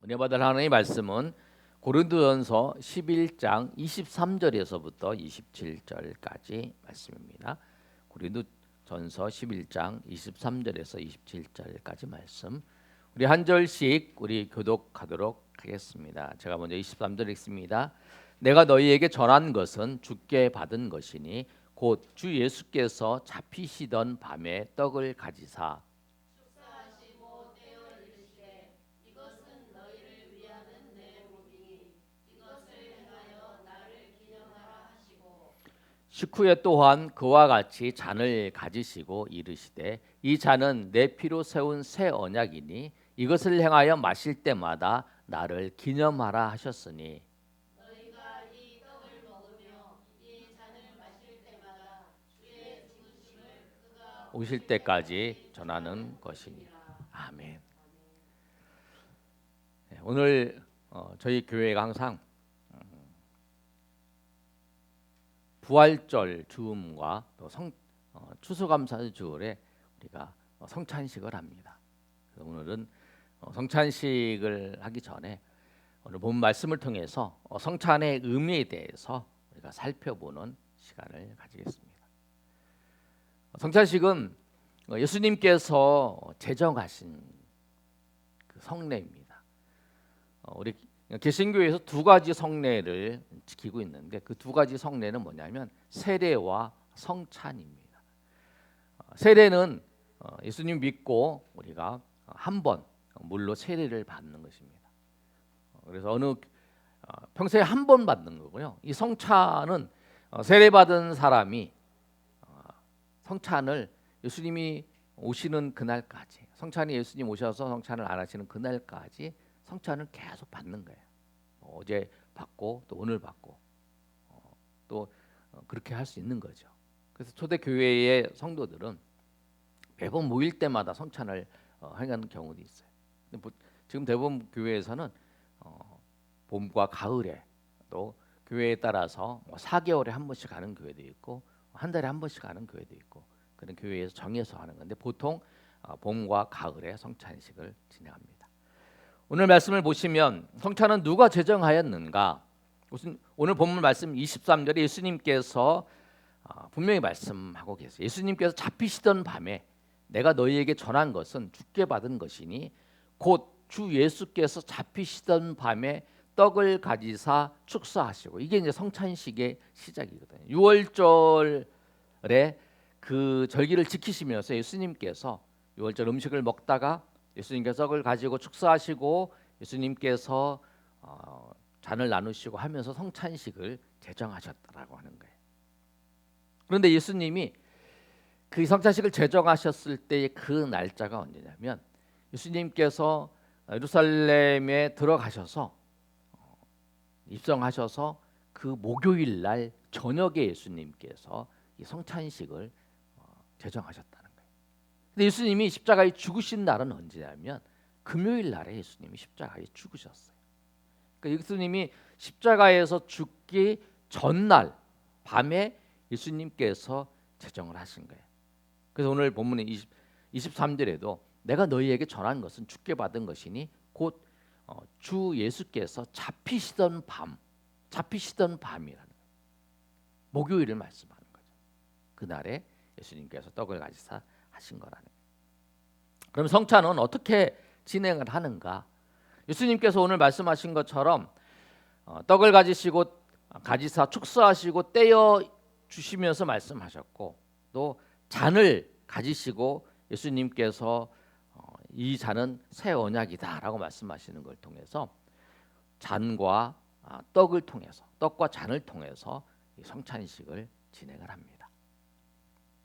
은혜 받을 하나님의 말씀은 고린도전서 11장 23절에서부터 27절까지 말씀입니다. 고린도전서 11장 23절에서 27절까지 말씀. 우리 한 절씩 우리 교독하도록 하겠습니다. 제가 먼저 23절 읽습니다. 내가 너희에게 전한 것은 주께 받은 것이니 곧 주 예수께서 잡히시던 밤에 떡을 가지사 식후에 또한 그와 같이 잔을 가지시고 이르시되 이 잔은 내 피로 세운 새 언약이니 이것을 행하여 마실 때마다 나를 기념하라 하셨으니 오실 때까지 전하는 것이니. 아멘. 오늘 저희 교회가 항상 부활절 주음과 또 추수감사 주일에 우리가 성찬식을 합니다. 그래서 오늘은 성찬식을 하기 전에 오늘 본 말씀을 통해서 성찬의 의미에 대해서 우리가 살펴보는 시간을 가지겠습니다. 성찬식은 예수님께서 제정하신 그 성례입니다. 우리 개신교에서 두 가지 성례를 지키고 있는데 그 두 가지 성례는 뭐냐면 세례와 성찬입니다. 세례는 예수님 믿고 우리가 한 번 물로 세례를 받는 것입니다. 그래서 평소에 한 번 받는 거고요. 이 성찬은 세례 받은 사람이 성찬을 예수님이 오시는 그날까지, 성찬이 예수님 오셔서 성찬을 안 하시는 그날까지 성찬을 계속 받는 거예요. 어제 받고 또 오늘 받고 또 그렇게 할 수 있는 거죠. 그래서 초대 교회의 성도들은 매번 모일 때마다 성찬을 행하는 경우도 있어요. 근데 지금 대부분 교회에서는 봄과 가을에 또 교회에 따라서 4개월에 한 번씩 가는 교회도 있고 한 달에 한 번씩 가는 교회도 있고 그런 교회에서 정해서 하는 건데 보통 봄과 가을에 성찬식을 진행합니다. 오늘 말씀을 보시면 성찬은 누가 제정하였는가? 오늘 본문 말씀 23절에 예수님께서 분명히 말씀하고 계세요. 예수님께서 잡히시던 밤에 내가 너희에게 전한 것은 주께 받은 것이니 곧 주 예수께서 잡히시던 밤에 떡을 가지사 축사하시고 이게 이제 성찬식의 시작이거든요. 6월절에 그 절기를 지키시면서 예수님께서 6월절 음식을 먹다가 예수님께서 떡을 가지고 축사하시고 예수님께서 잔을 나누시고 하면서 성찬식을 제정하셨다라고 하는 거예요. 그런데 예수님이 그 성찬식을 제정하셨을 때의 그 날짜가 언제냐면 예수님께서 예루살렘에 들어가셔서 입성하셔서 그 목요일 날 저녁에 예수님께서 이 성찬식을 제정하셨다는 거예요. 근데 예수님이 십자가에 죽으신 날은 언제냐면 금요일 날에 예수님이 십자가에 죽으셨어요. 그러니까 예수님이 십자가에서 죽기 전날 밤에 예수님께서 제정을 하신 거예요. 그래서 오늘 본문의 23절에도 내가 너희에게 전한 것은 주께 받은 것이니 곧 주 예수께서 잡히시던 밤이라는 거예요. 목요일을 말씀하는 거죠. 그날에 예수님께서 떡을 가지사 하신 거라는 거예요. 그럼 성찬은 어떻게 진행을 하는가? 예수님께서 오늘 말씀하신 것처럼 떡을 가지사 축사하시고 떼어 주시면서 말씀하셨고 또 잔을 가지시고 예수님께서 이 잔은 새 언약이다라고 말씀하시는 걸 통해서 잔과 떡을 통해서 떡과 잔을 통해서 이 성찬식을 진행을 합니다.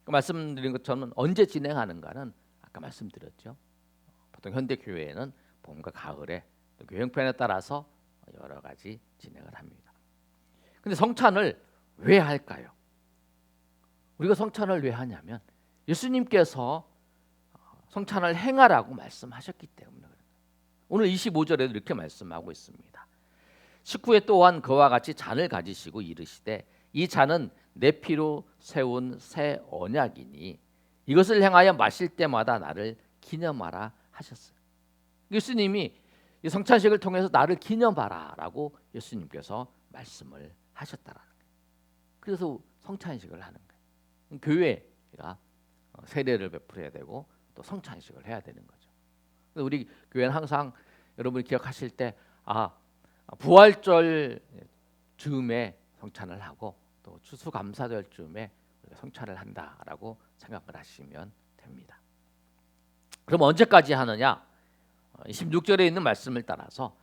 말씀드린 것처럼 언제 진행하는가는 아까 말씀드렸죠. 보통 현대 교회에는 봄과 가을에 또 교회 형편에 따라서 여러 가지 진행을 합니다. 근데 성찬을 왜 할까요? 우리가 성찬을 왜 하냐면 예수님께서 성찬을 행하라고 말씀하셨기 때문에 그래요. 오늘 25절에도 이렇게 말씀하고 있습니다. 식후에 또한 그와 같이 잔을 가지시고 이르시되 이 잔은 내 피로 세운 새 언약이니 이것을 행하여 마실 때마다 나를 기념하라 하셨어요. 예수님이 이 성찬식을 통해서 나를 기념하라라고 예수님께서 말씀을 하셨다라는 거예요. 그래서 성찬식을 하는 거예요. 교회가 세례를 베풀어야 되고 또 성찬식을 해야 되는 거죠. 그래서 우리 교회는 항상 여러분이 기억하실 때 부활절 즈음에 성찬을 하고 또 추수감사절 즈음에 성찬을 한다라고 생각을 하시면 됩니다. 그럼 언제까지 하느냐? 16절에 있는 말씀을 따라서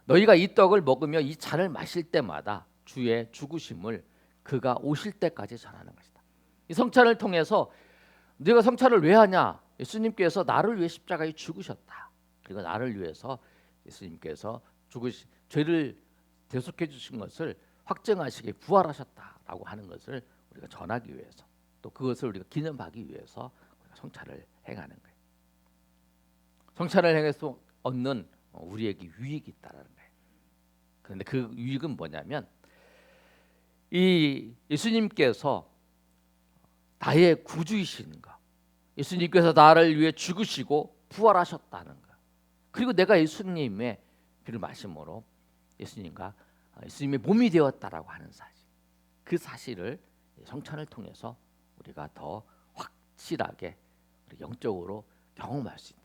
너희가 이 떡을 먹으며 이 잔을 마실 때마다 주의 죽으심을 그가 오실 때까지 전하는 것이다. 이 성찬을 통해서 네가 성찬을 왜 하냐? 예수님께서 나를 위해 십자가에 죽으셨다. 그리고 나를 위해서 예수님께서 죄를 대속해 주신 것을 확증하시게 부활하셨다라고 하는 것을 우리가 전하기 위해서, 또 그것을 우리가 기념하기 위해서 우리가 성찬을 행하는 거예요. 성찬을 행해서 얻는 우리에게 유익이 있다는 거예요. 그런데 그 유익은 뭐냐면 이 예수님께서 나의 구주이신 것, 예수님께서 나를 위해 죽으시고 부활하셨다는 것, 그리고 내가 예수님의 피를 마심으로 예수님의 몸이 되었다라고 하는 사실, 그 사실을 성찬을 통해서 우리가 더 확실하게 영적으로 경험할 수 있다.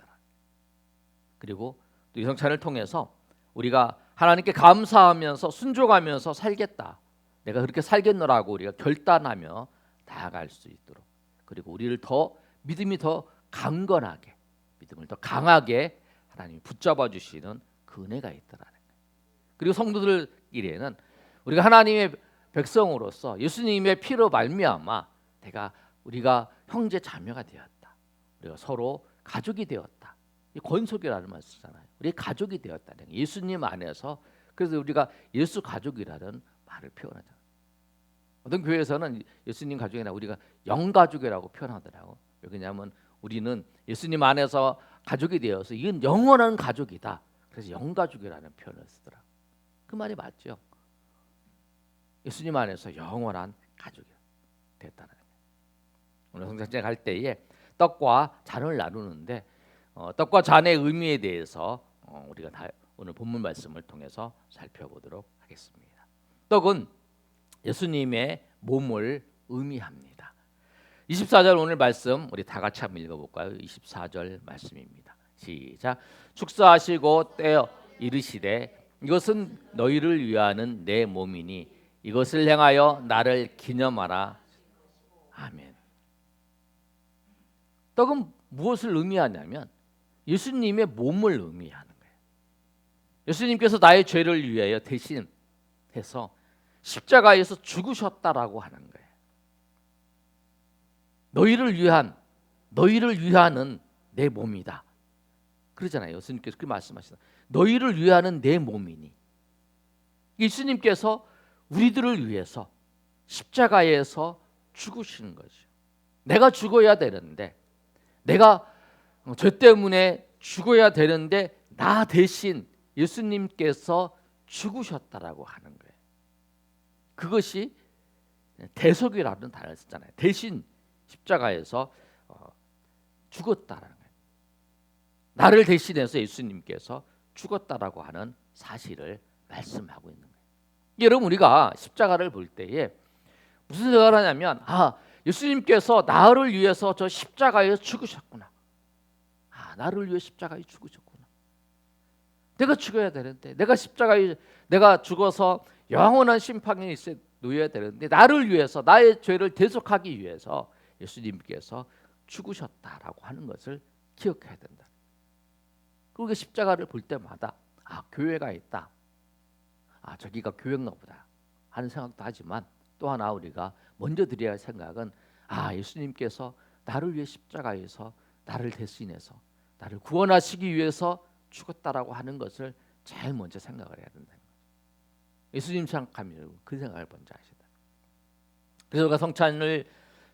그리고 또 이 성찬을 통해서 우리가 하나님께 감사하면서 순종하면서 살겠다, 내가 그렇게 살겠노라고 우리가 결단하며 나아갈 수 있도록, 그리고 우리를 더 믿음이 더 강건하게, 믿음을 더 강하게 하나님이 붙잡아 주시는 그 은혜가 있더라는 거예요. 그리고 성도들끼리에는 우리가 하나님의 백성으로서 예수님의 피로 말미암아 우리가 형제 자매가 되었다, 우리가 서로 가족이 되었다, 이 권속이라는 말 쓰잖아요. 우리 가족이 되었다는 거예요. 예수님 안에서. 그래서 우리가 예수 가족이라는 말을 표현하잖아요. 어떤 교회에서는 예수님 가족이나 우리가 영가족이라고 표현하더라고. 왜냐하면 우리는 예수님 안에서 가족이 되어서 이건 영원한 가족이다. 그래서 영가족이라는 표현을 쓰더라. 그 말이 맞죠. 예수님 안에서 영원한 가족이 됐다는 거예요. 오늘 성찬제 갈 때에 떡과 잔을 나누는데 떡과 잔의 의미에 대해서 우리가 오늘 본문 말씀을 통해서 살펴보도록 하겠습니다. 떡은 예수님의 몸을 의미합니다. 24절 오늘 말씀 우리 다 같이 한번 읽어볼까요? 24절 말씀입니다. 시작. 축사하시고 떼어 이르시되 이것은 너희를 위하는 내 몸이니 이것을 행하여 나를 기념하라. 아멘. 떡은 무엇을 의미하냐면 예수님의 몸을 의미하는 거예요. 예수님께서 나의 죄를 위하여 대신해서 십자가에서 죽으셨다라고 하는 거예요. 너희를 위하는 내 몸이다. 그러잖아요. 예수님께서 그 말씀하시다. 너희를 위하는 내 몸이니. 예수님께서 우리들을 위해서 십자가에서 죽으시는 거죠. 내가 죽어야 되는데, 내가 죄 때문에 죽어야 되는데 나 대신 예수님께서 죽으셨다라고 하는 거예요. 그것이 대속이라는 단어를 쓰잖아요. 대신 십자가에서 죽었다라는 거예요. 나를 대신해서 예수님께서 죽었다라고 하는 사실을 말씀하고 있는 거예요. 여러분, 우리가 십자가를 볼 때에 무슨 생각을 하냐면 예수님께서 나를 위해서 저 십자가에 죽으셨구나. 나를 위해 십자가에 죽으셨구나. 내가 죽어야 되는데, 내가 죽어서 영원한 심판에 놓여야 되는데, 나를 위해서, 나의 죄를 대속하기 위해서 예수님께서 죽으셨다라고 하는 것을 기억해야 된다. 그리고 십자가를 볼 때마다 교회가 있다, 저기가 교회인가 보다 하는 생각도 하지만, 또 하나 우리가 먼저 드려야 할 생각은 예수님께서 나를 위해 십자가에서 나를 대신해서 나를 구원하시기 위해서 죽었다라고 하는 것을 제일 먼저 생각을 해야 된다는 거예요. 예수님 생각하면 그 생각을 먼저 하시다. 그래서 우리가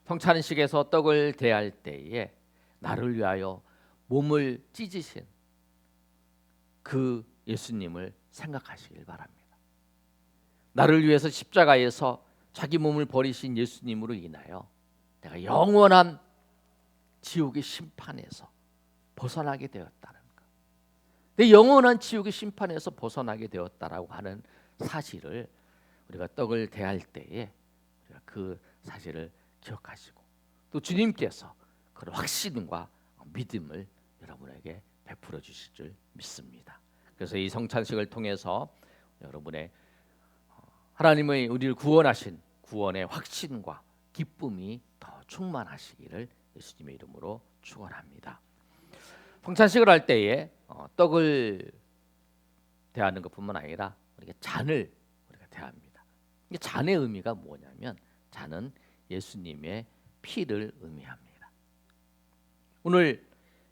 성찬식에서 떡을 대할 때에 나를 위하여 몸을 찢으신 그 예수님을 생각하시길 바랍니다. 나를 위해서 십자가에서 자기 몸을 버리신 예수님으로 인하여 내가 영원한 지옥의 심판에서 벗어나게 되었다는 것, 내 영원한 지옥의 심판에서 벗어나게 되었다라고 하는 사실을 우리가 떡을 대할 때에 우리가 그 사실을 기억하시고 또 주님께서 그런 확신과 믿음을 여러분에게 베풀어 주실 줄 믿습니다. 그래서 이 성찬식을 통해서 여러분의 하나님의 우리를 구원하신 구원의 확신과 기쁨이 더 충만하시기를 예수님의 이름으로 축원합니다. 성찬식을 할 때에 떡을 대하는 것뿐만 아니라 우리가 잔을 우리가 대합니다. 이 잔의 의미가 뭐냐면 잔은 예수님의 피를 의미합니다. 오늘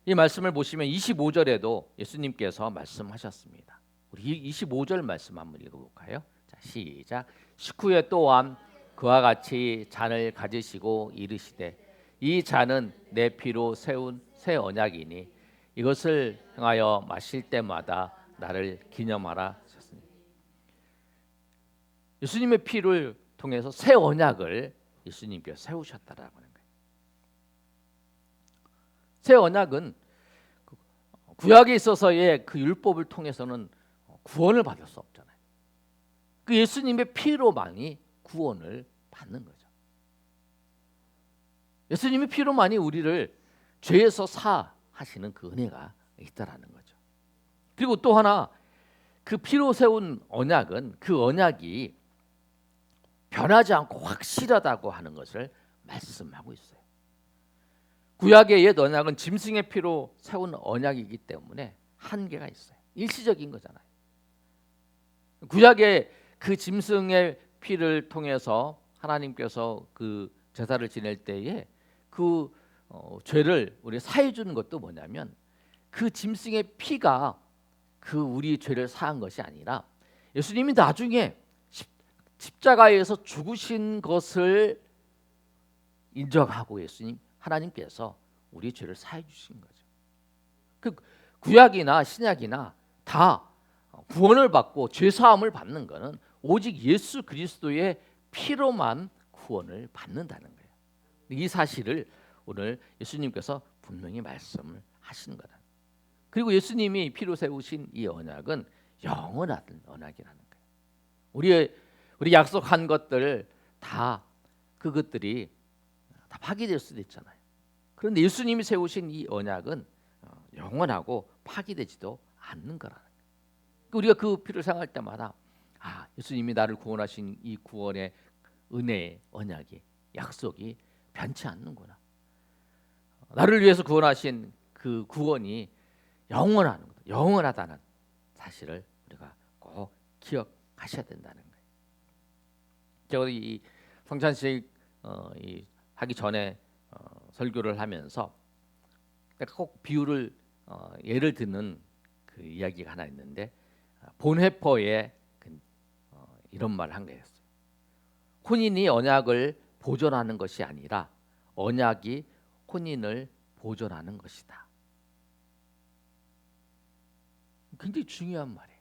이 말씀을 보시면 25절에도 예수님께서 말씀하셨습니다. 우리 25절 말씀 한번 읽어볼까요? 자, 시작. 식후에 또한 그와 같이 잔을 가지시고 이르시되 이 잔은 내 피로 세운 새 언약이니 이것을 행하여 마실 때마다 나를 기념하라 하셨습니다. 예수님의 피를 통해서 새 언약을 예수님께서 세우셨다라고 하는 거예요. 새 언약은 구약에 있어서의 그 율법을 통해서는 구원을 받을 수 없잖아요. 그 예수님의 피로만이 구원을 받는 거죠. 예수님의 피로만이 우리를 죄에서 사하시는 그 은혜가 있다라는 거죠. 그리고 또 하나 그 피로 세운 언약은 그 언약이 변하지 않고 확실하다고 하는 것을 말씀하고 있어요. 구약의 옛 언약은 짐승의 피로 세운 언약이기 때문에 한계가 있어요. 일시적인 거잖아요. 구약의 그 짐승의 피를 통해서 하나님께서 그 제사를 지낼 때에 그 죄를 우리 사해 주는 것도 뭐냐면 그 짐승의 피가 그 우리 죄를 사한 것이 아니라 예수님이 나중에 십자가에서 죽으신 것을 인정하고 하나님께서 우리 죄를 사해 주신 거죠. 그 구약이나 신약이나 다 구원을 받고 죄 사함을 받는 것은 오직 예수 그리스도의 피로만 구원을 받는다는 거예요. 이 사실을 오늘 예수님께서 분명히 말씀을 하시는 거다. 그리고 예수님이 피로 세우신 이 언약은 영원한 언약이라는 거예요. 우리 약속한 것들 다 그것들이 다 파기될 수도 있잖아요. 그런데 예수님이 세우신 이 언약은 영원하고 파기되지도 않는 거라는 거예요. 우리가 그 피를 생각할 때마다 예수님이 나를 구원하신 이 구원의 은혜의 언약이 약속이 변치 않는구나. 나를 위해서 구원하신 그 구원이 영원하다는 사실을 우리가 꼭 기억하셔야 된다는 거예요. 제가 이 성찬식 하기 전에 설교를 하면서 꼭 비유를 예를 드는 그 이야기가 하나 있는데 본회포에 이런 말을 한 거였어요. 혼인이 언약을 보존하는 것이 아니라 언약이 혼인을 보존하는 것이다. 굉장히 중요한 말이에요.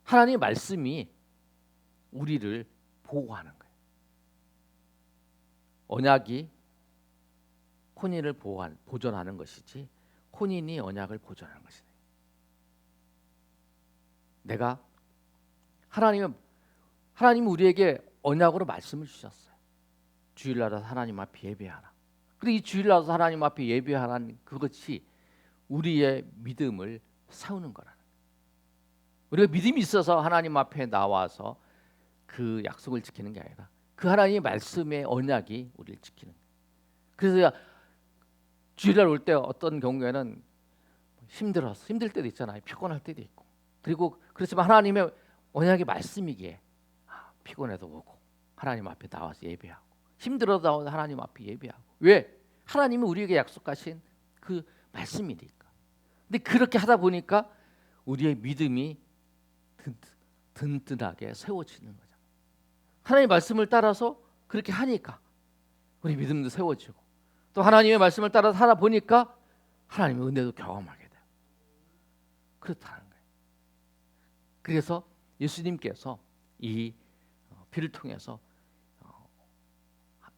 하나님의 말씀이 우리를 보호하는 거예요. 언약이 혼인을 보존하는 것이지 혼인이 언약을 보존하는 것이다. 내가 하나님은 우리에게 언약으로 말씀을 주셨어요. 주일날에 하나님 앞에 예배하라. 그리고 이 주일날에 하나님 앞에 예배하라는 그것이 우리의 믿음을 세우는 거라는 거예요. 우리가 믿음이 있어서 하나님 앞에 나와서 그 약속을 지키는 게 아니라 그 하나님의 말씀의 언약이 우리를 지키는 거예요. 그래서 주일날 올 때 어떤 경우에는 힘들 때도 있잖아요. 피곤할 때도 있고. 그리고 그렇지만 하나님의 언약의 말씀이기에 피곤해도 오고 하나님 앞에 나와서 예배하고 힘들어도 하나님 앞에 예배하고. 왜? 하나님이 우리에게 약속하신 그 말씀이니까. 근데 그렇게 하다 보니까 우리의 믿음이 든든하게 세워지는 거죠. 하나님의 말씀을 따라서 그렇게 하니까 우리 믿음도 세워지고 또 하나님의 말씀을 따라서 하다 보니까 하나님의 은혜도 경험하게 돼요. 그렇다는 거예요. 그래서 예수님께서 이 피를 통해서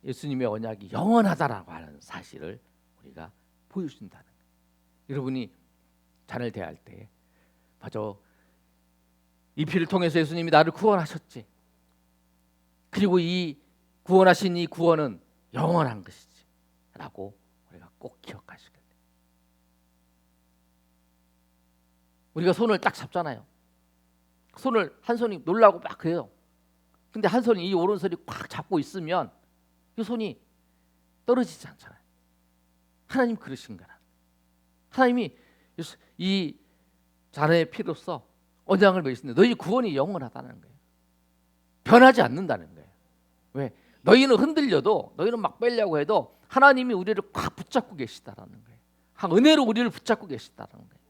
예수님의 언약이 영원하다라고 하는 사실을 우리가 보여준다는 거예요. 여러분이 잔을 대할 때 맞아, 이 피를 통해서 예수님이 나를 구원하셨지. 그리고 이 구원하신 이 구원은 영원한 것이지 라고 우리가 꼭 기억하시길 바랍니다. 우리가 손을 딱 잡잖아요. 손을 한 손이 놀라고 막 그래요. 근데 한 손이 이 오른손이 꽉 잡고 있으면 이 손이 떨어지지 않잖아요. 하나님 그러신 거라. 하나님이 이 자네의 피로써 언약을 맺으신데 너희 구원이 영원하다는 거예요. 변하지 않는다는 거예요. 왜? 너희는 흔들려도, 너희는 막 빼려고 해도 하나님이 우리를 꽉 붙잡고 계시다라는 거예요. 은혜로 우리를 붙잡고 계시다라는 거예요.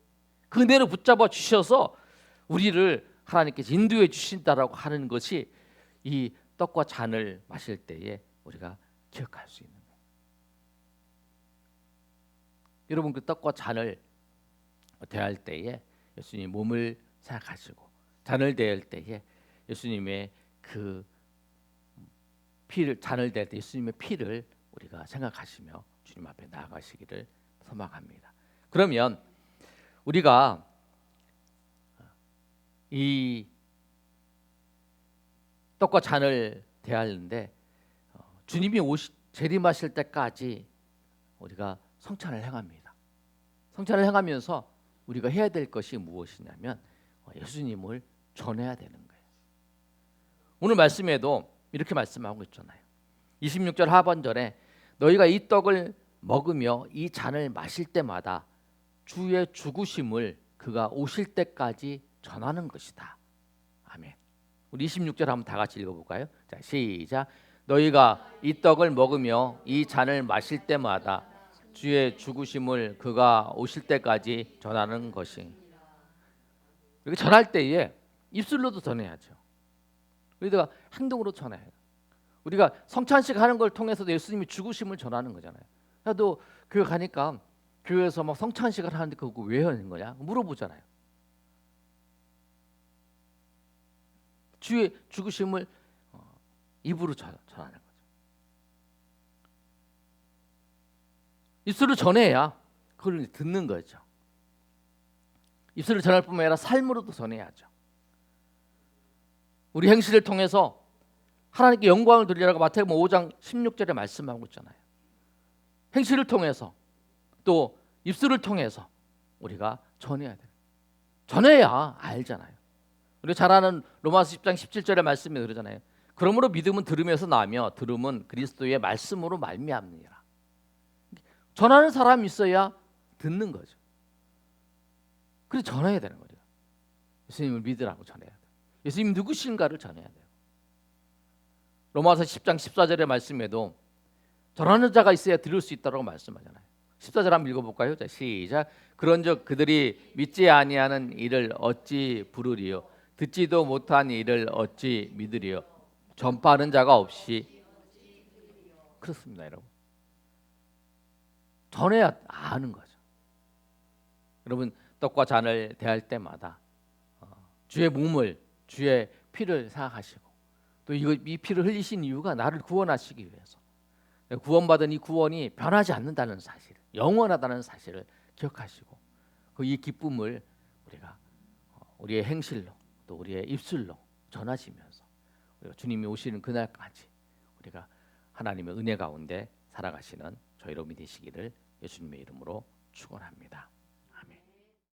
그 은혜로 붙잡아 주셔서 우리를 하나님께서 인도해 주신다라고 하는 것이 이 떡과 잔을 마실 때에 우리가 기억할 수 있는 거예요. 여러분, 그 떡과 잔을 대할 때에 예수님 몸을 생각하시고, 잔을 대할 때에 예수님의 그 피를, 잔을 대할 때 예수님의 피를 우리가 생각하시며 주님 앞에 나아가시기를 소망합니다. 그러면 우리가 이 떡과 잔을 대하는데 주님이 재림하실 때까지 우리가 성찬을 행합니다. 성찬을 행하면서 우리가 해야 될 것이 무엇이냐면 예수님을 전해야 되는 거예요. 오늘 말씀에도 이렇게 말씀하고 있잖아요. 26절 하반절에 너희가 이 떡을 먹으며 이 잔을 마실 때마다 주의 죽으심을 그가 오실 때까지 전하는 것이다. 아멘. 우리 26절 한번 다 같이 읽어볼까요? 자, 시작. 너희가 이 떡을 먹으며 이 잔을 마실 때마다 주의 죽으심을 그가 오실 때까지 전하는 것이. 이렇게 전할 때에 입술로도 전해야죠. 우리가 행동으로 전해요. 우리가 성찬식 하는 걸 통해서도 예수님이 죽으심을 전하는 거잖아요. 나도 교회 가니까 교회에서 막 성찬식을 하는데 그거 왜 하는 거냐 물어보잖아요. 주의 죽으심을 입으로 전하는 거죠. 입술로 전해야 그걸 듣는 거죠. 입술로 전할 뿐만 아니라 삶으로도 전해야죠. 우리 행실을 통해서 하나님께 영광을 돌리라고 마태복음 5장 16절에 말씀하고 있잖아요. 행실을 통해서 또 입술을 통해서 우리가 전해야 돼요. 전해야 알잖아요. 우리가 잘 아는 로마서 10장 17절의 말씀에 그러잖아요. 그러므로 믿음은 들음에서 나며 들음은 그리스도의 말씀으로 말미암느니라. 전하는 사람이 있어야 듣는 거죠. 그래서 전해야 되는 거죠. 예수님을 믿으라고 전해야 돼요. 예수님 누구신가를 전해야 돼요. 로마서 10장 14절의 말씀에도 전하는 자가 있어야 들을 수 있다고 말씀하잖아요. 14절 한번 읽어볼까요? 자, 시작. 그런즉 그들이 믿지 아니하는 이를 어찌 부르리요? 듣지도 못한 이를 어찌 믿으리요? 전파하는 자가 없이. 그렇습니다, 여러분. 전해야 아는 거죠. 여러분, 떡과 잔을 대할 때마다 주의 몸을, 주의 피를 생각하시고 또 이 피를 흘리신 이유가 나를 구원하시기 위해서, 구원받은 이 구원이 변하지 않는다는 사실, 영원하다는 사실을 기억하시고 그 이 기쁨을 우리가 우리의 행실로 또 우리의 입술로 전하시면서 우리가 주님이 오시는 그날까지 우리가 하나님의 은혜 가운데 살아가시는 저희 여러분이 되시기를 예수님의 이름으로 축원합니다.